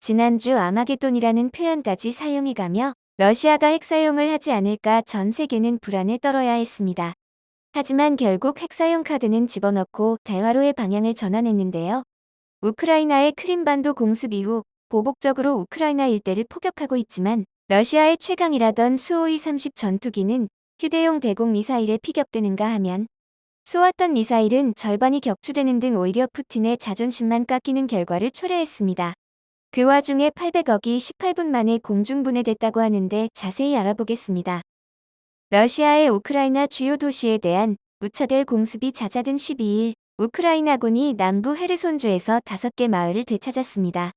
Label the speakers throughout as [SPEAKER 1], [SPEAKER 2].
[SPEAKER 1] 지난주 아마게돈이라는 표현까지 사용해가며 러시아가 핵사용을 하지 않을까 전 세계는 불안에 떨어야 했습니다. 하지만 결국 핵사용 카드는 집어넣고 대화로의 방향을 전환했는데요. 우크라이나의 크림반도 공습 이후 보복적으로 우크라이나 일대를 포격하고 있지만 러시아의 최강이라던 수호이 30 전투기는 휴대용 대공 미사일에 피격되는가 하면 쏘았던 미사일은 절반이 격추되는 등 오히려 푸틴의 자존심만 깎이는 결과를 초래했습니다. 그 와중에 800억이 18분 만에 공중분해됐다고 하는데 자세히 알아보겠습니다. 러시아의 우크라이나 주요 도시에 대한 무차별 공습이 잦아든 12일, 우크라이나군이 남부 헤르손주에서 5개 마을을 되찾았습니다.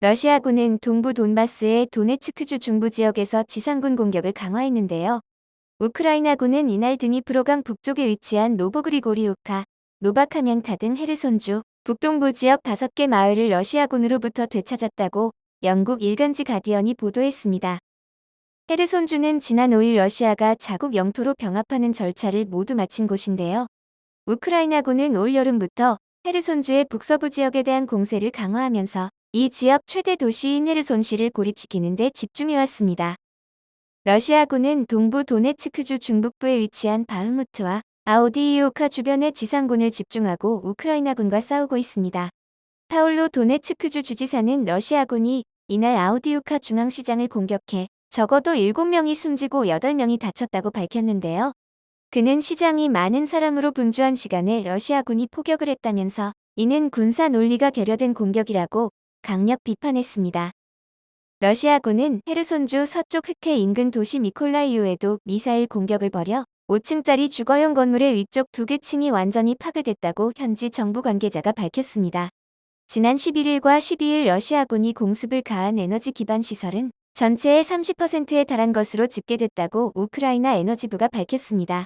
[SPEAKER 1] 러시아군은 동부 돈바스의 도네츠크주 중부 지역에서 지상군 공격을 강화했는데요. 우크라이나군은 이날 드니프로강 북쪽에 위치한 노보그리고리우카, 노바카면카 등 헤르손주, 북동부 지역 5개 마을을 러시아군으로부터 되찾았다고 영국 일간지 가디언이 보도했습니다. 헤르손주는 지난 5일 러시아가 자국 영토로 병합하는 절차를 모두 마친 곳인데요. 우크라이나군은 올 여름부터 헤르손주의 북서부 지역에 대한 공세를 강화하면서 이 지역 최대 도시인 헤르손시를 고립시키는 데 집중해왔습니다. 러시아군은 동부 도네츠크주 중북부에 위치한 바흐무트와 아우디이우카 주변의 지상군을 집중하고 우크라이나군과 싸우고 있습니다. 파울로 도네츠크주 주지사는 러시아군이 이날 아우디우카 중앙시장을 공격해 적어도 7명이 숨지고 8명이 다쳤다고 밝혔는데요. 그는 시장이 많은 사람으로 분주한 시간에 러시아군이 포격을 했다면서 이는 군사 논리가 결여된 공격이라고 강력 비판했습니다. 러시아군은 헤르손주 서쪽 흑해 인근 도시 미콜라이우에도 미사일 공격을 벌여 5층짜리 주거용 건물의 위쪽 2개 층이 완전히 파괴됐다고 현지 정부 관계자가 밝혔습니다. 지난 11일과 12일 러시아군이 공습을 가한 에너지 기반 시설은 전체의 30%에 달한 것으로 집계됐다고 우크라이나 에너지부가 밝혔습니다.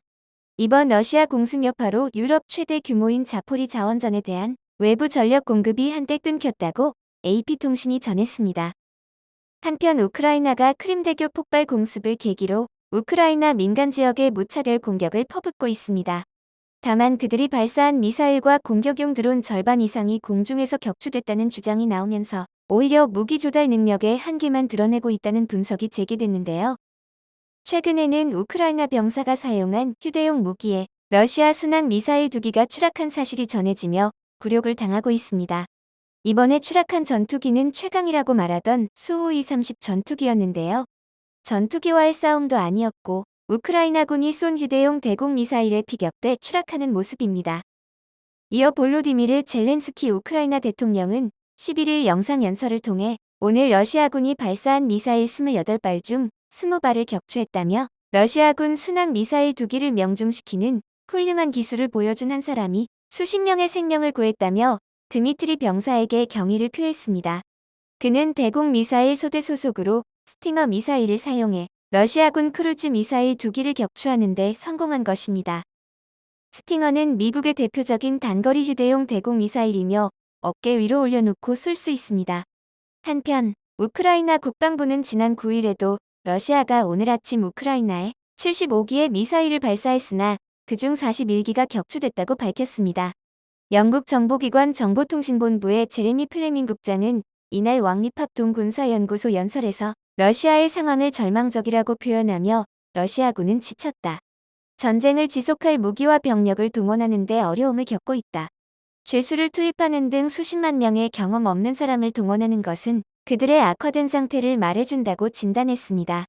[SPEAKER 1] 이번 러시아 공습 여파로 유럽 최대 규모인 자포리 자원전에 대한 외부 전력 공급이 한때 끊겼다고 AP통신이 전했습니다. 한편 우크라이나가 크림대교 폭발 공습을 계기로 우크라이나 민간 지역에 무차별 공격을 퍼붓고 있습니다. 다만 그들이 발사한 미사일과 공격용 드론 절반 이상이 공중에서 격추됐다는 주장이 나오면서 오히려 무기 조달 능력의 한계만 드러내고 있다는 분석이 제기됐는데요. 최근에는 우크라이나 병사가 사용한 휴대용 무기에 러시아 순항 미사일 2기가 추락한 사실이 전해지며 굴욕을 당하고 있습니다. 이번에 추락한 전투기는 최강이라고 말하던 수호이 30 전투기였는데요. 전투기와의 싸움도 아니었고 우크라이나군이 쏜 휴대용 대공 미사일에 피격돼 추락하는 모습입니다. 이어 볼로디미르 젤렌스키 우크라이나 대통령은 11일 영상연설을 통해 오늘 러시아군이 발사한 미사일 28발 중 20발을 격추했다며 러시아군 순항 미사일 2기를 명중시키는 훌륭한 기술을 보여준 한 사람이 수십 명의 생명을 구했다며 드미트리 병사에게 경의를 표했습니다. 그는 대공 미사일 소대 소속으로 스팅어 미사일을 사용해 러시아군 크루즈 미사일 2기를 격추하는 데 성공한 것입니다. 스팅어는 미국의 대표적인 단거리 휴대용 대공 미사일이며 어깨 위로 올려놓고 쏠 수 있습니다. 한편 우크라이나 국방부는 지난 9일에도 러시아가 오늘 아침 우크라이나에 75기의 미사일을 발사했으나 그중 41기가 격추됐다고 밝혔습니다. 영국 정보기관 정보통신본부의 제레미 플레밍 국장은 이날 왕립합 동군사연구소 연설에서 러시아의 상황을 절망적이라고 표현하며 러시아군은 지쳤다. 전쟁을 지속할 무기와 병력을 동원하는 데 어려움을 겪고 있다. 죄수를 투입하는 등 수십만 명의 경험 없는 사람을 동원하는 것은 그들의 악화된 상태를 말해준다고 진단했습니다.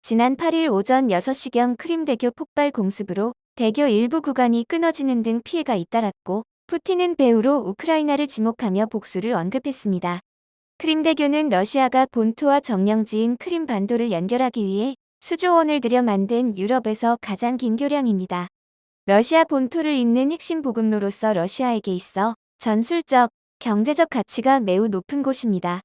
[SPEAKER 1] 지난 8일 오전 6시경 크림대교 폭발 공습으로 대교 일부 구간이 끊어지는 등 피해가 잇따랐고 푸틴은 배후로 우크라이나를 지목하며 복수를 언급했습니다. 크림대교는 러시아가 본토와 점령지인 크림반도를 연결하기 위해 수조 원을 들여 만든 유럽에서 가장 긴 교량입니다. 러시아 본토를 잇는 핵심 보급로로서 러시아에게 있어 전술적, 경제적 가치가 매우 높은 곳입니다.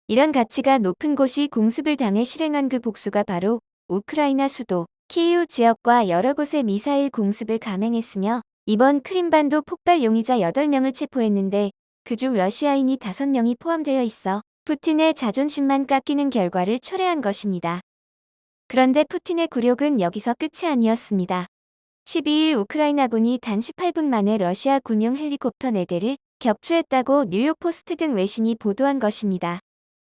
[SPEAKER 1] 이런 가치가 높은 곳이 공습을 당해 실행한 그 복수가 바로 우크라이나 수도 키이우 지역과 여러 곳의 미사일 공습을 감행했으며 이번 크림반도 폭발 용의자 8명을 체포했는데 그중 러시아인이 5명이 포함되어 있어 푸틴의 자존심만 깎이는 결과를 초래한 것입니다. 그런데 푸틴의 굴욕은 여기서 끝이 아니었습니다. 12일 우크라이나군이 단 18분 만에 러시아 군용 헬리콥터 4대를 격추했다고 뉴욕포스트 등 외신이 보도한 것입니다.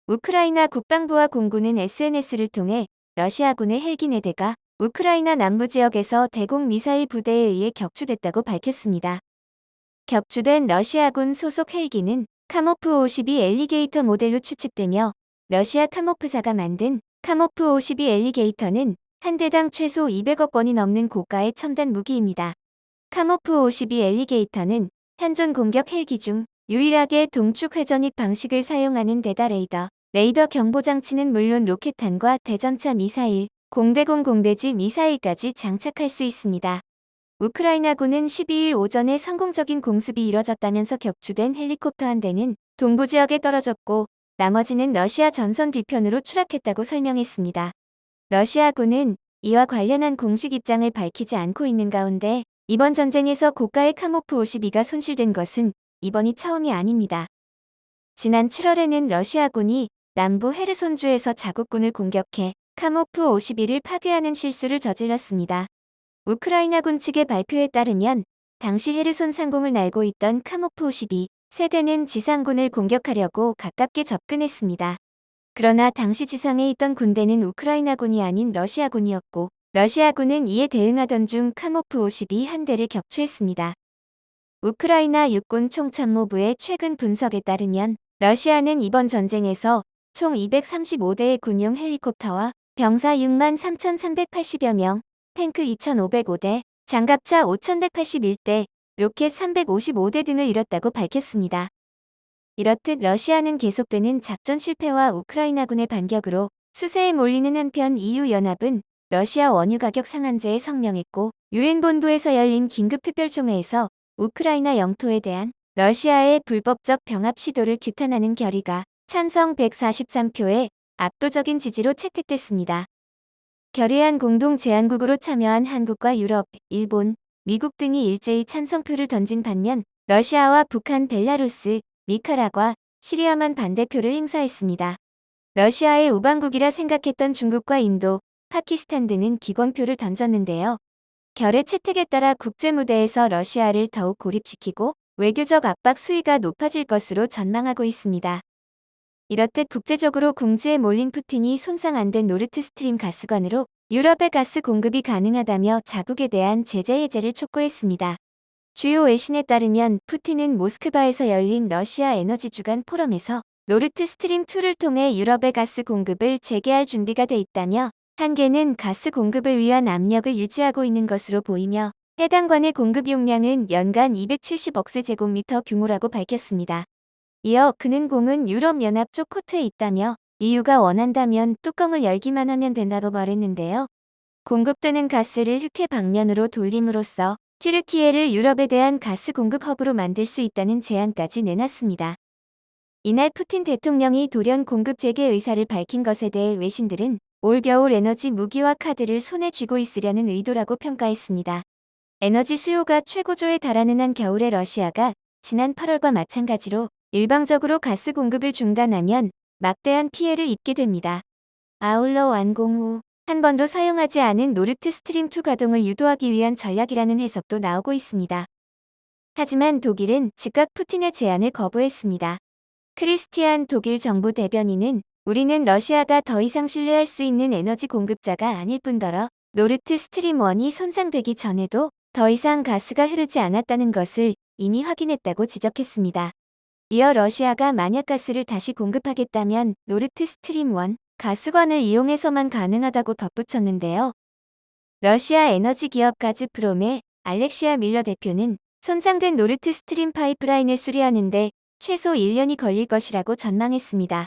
[SPEAKER 1] 우크라이나 국방부와 공군은 SNS를 통해 러시아군의 헬기 4대가 우크라이나 남부 지역에서 대공 미사일 부대에 의해 격추됐다고 밝혔습니다. 격추된 러시아군 소속 헬기는 카모프 52 엘리게이터 모델로 추측되며 러시아 카모프사가 만든 카모프 52 엘리게이터는 한 대당 최소 200억 원이 넘는 고가의 첨단 무기입니다. 카모프 52 엘리게이터는 현존 공격 헬기 중 유일하게 동축 회전익 방식을 사용하는 데다 레이더 경보 장치는 물론 로켓탄과 대전차 미사일, 공대공 공대지 미사일까지 장착할 수 있습니다. 우크라이나군은 12일 오전에 성공적인 공습이 이뤄졌다면서 격추된 헬리콥터 한 대는 동부 지역에 떨어졌고 나머지는 러시아 전선 뒤편으로 추락했다고 설명했습니다. 러시아군은 이와 관련한 공식 입장을 밝히지 않고 있는 가운데 이번 전쟁에서 고가의 카모프 52가 손실된 것은 이번이 처음이 아닙니다. 지난 7월에는 러시아군이 남부 헤르손주에서 자국군을 공격해 카모프 52를 파괴하는 실수를 저질렀습니다. 우크라이나군 측의 발표에 따르면 당시 헤르손 상공을 날고 있던 카모프 52 세대는 지상군을 공격하려고 가깝게 접근했습니다. 그러나 당시 지상에 있던 군대는 우크라이나군이 아닌 러시아군이었고 러시아군은 이에 대응하던 중 카모프 52 한 대를 격추했습니다. 우크라이나 육군 총참모부의 최근 분석에 따르면 러시아는 이번 전쟁에서 총 235대의 군용 헬리콥터와 병사 6만 3,380여 명, 탱크 2,505대, 장갑차 5,181대, 로켓 355대 등을 잃었다고 밝혔습니다. 이렇듯 러시아는 계속되는 작전 실패와 우크라이나군의 반격으로 수세에 몰리는 한편 EU연합은 러시아 원유 가격 상한제에 성명했고 유엔 본부에서 열린 긴급특별총회에서 우크라이나 영토에 대한 러시아의 불법적 병합 시도를 규탄하는 결의가 찬성 143표의 압도적인 지지로 채택됐습니다. 결의안 공동 제안국으로 참여한 한국과 유럽, 일본, 미국 등이 일제히 찬성표를 던진 반면 러시아와 북한, 벨라루스, 니카라과, 시리아만 반대표를 행사했습니다. 러시아의 우방국이라 생각했던 중국과 인도, 파키스탄 등은 기권표를 던졌는데요. 결의 채택에 따라 국제무대에서 러시아를 더욱 고립시키고 외교적 압박 수위가 높아질 것으로 전망하고 있습니다. 이렇듯 국제적으로 궁지에 몰린 푸틴이 손상 안 된 노르트스트림 가스관으로 유럽의 가스 공급이 가능하다며 자국에 대한 제재 해제를 촉구했습니다. 주요 외신에 따르면 푸틴은 모스크바에서 열린 러시아 에너지 주간 포럼에서 노르트스트림2를 통해 유럽의 가스 공급을 재개할 준비가 돼 있다며 한계는 가스 공급을 위한 압력을 유지하고 있는 것으로 보이며 해당 관의 공급 용량은 연간 270억 세제곱미터 규모라고 밝혔습니다. 이어 그는 공은 유럽연합 쪽 코트에 있다며 EU가 원한다면 뚜껑을 열기만 하면 된다고 말했는데요. 공급되는 가스를 흑해 방면으로 돌림으로써 튀르키예를 유럽에 대한 가스 공급 허브로 만들 수 있다는 제안까지 내놨습니다. 이날 푸틴 대통령이 돌연 공급 재개 의사를 밝힌 것에 대해 외신들은 올겨울 에너지 무기와 카드를 손에 쥐고 있으려는 의도라고 평가했습니다. 에너지 수요가 최고조에 달하는 한 겨울에 러시아가 지난 8월과 마찬가지로 일방적으로 가스 공급을 중단하면 막대한 피해를 입게 됩니다. 아울러 완공 후 한 번도 사용하지 않은 노르트스트림2 가동을 유도하기 위한 전략이라는 해석도 나오고 있습니다. 하지만 독일은 즉각 푸틴의 제안을 거부했습니다. 크리스티안 독일 정부 대변인은 우리는 러시아가 더 이상 신뢰할 수 있는 에너지 공급자가 아닐 뿐더러 노르트스트림 1이 손상되기 전에도 더 이상 가스가 흐르지 않았다는 것을 이미 확인했다고 지적했습니다. 이어 러시아가 만약 가스를 다시 공급하겠다면 노르트스트림 1 가스관을 이용해서만 가능하다고 덧붙였는데요. 러시아 에너지 기업 가즈프롬의 알렉시아 밀러 대표는 손상된 노르트스트림 파이프라인을 수리하는데 최소 1년이 걸릴 것이라고 전망했습니다.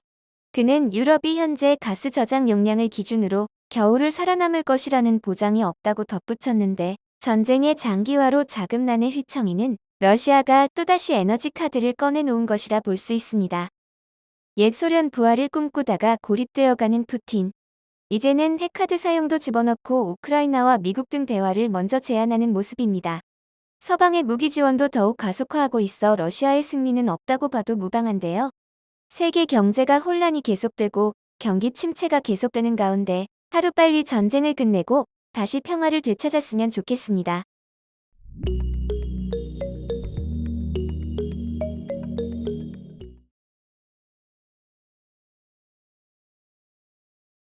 [SPEAKER 1] 그는 유럽이 현재 가스 저장 용량을 기준으로 겨울을 살아남을 것이라는 보장이 없다고 덧붙였는데 전쟁의 장기화로 자금난의 휘청이는 러시아가 또다시 에너지 카드를 꺼내놓은 것이라 볼 수 있습니다. 옛 소련 부활을 꿈꾸다가 고립되어가는 푸틴. 이제는 핵카드 사용도 집어넣고 우크라이나와 미국 등 대화를 먼저 제안하는 모습입니다. 서방의 무기 지원도 더욱 가속화하고 있어 러시아의 승리는 없다고 봐도 무방한데요. 세계 경제가 혼란이 계속되고 경기 침체가 계속되는 가운데 하루빨리 전쟁을 끝내고 다시 평화를 되찾았으면 좋겠습니다.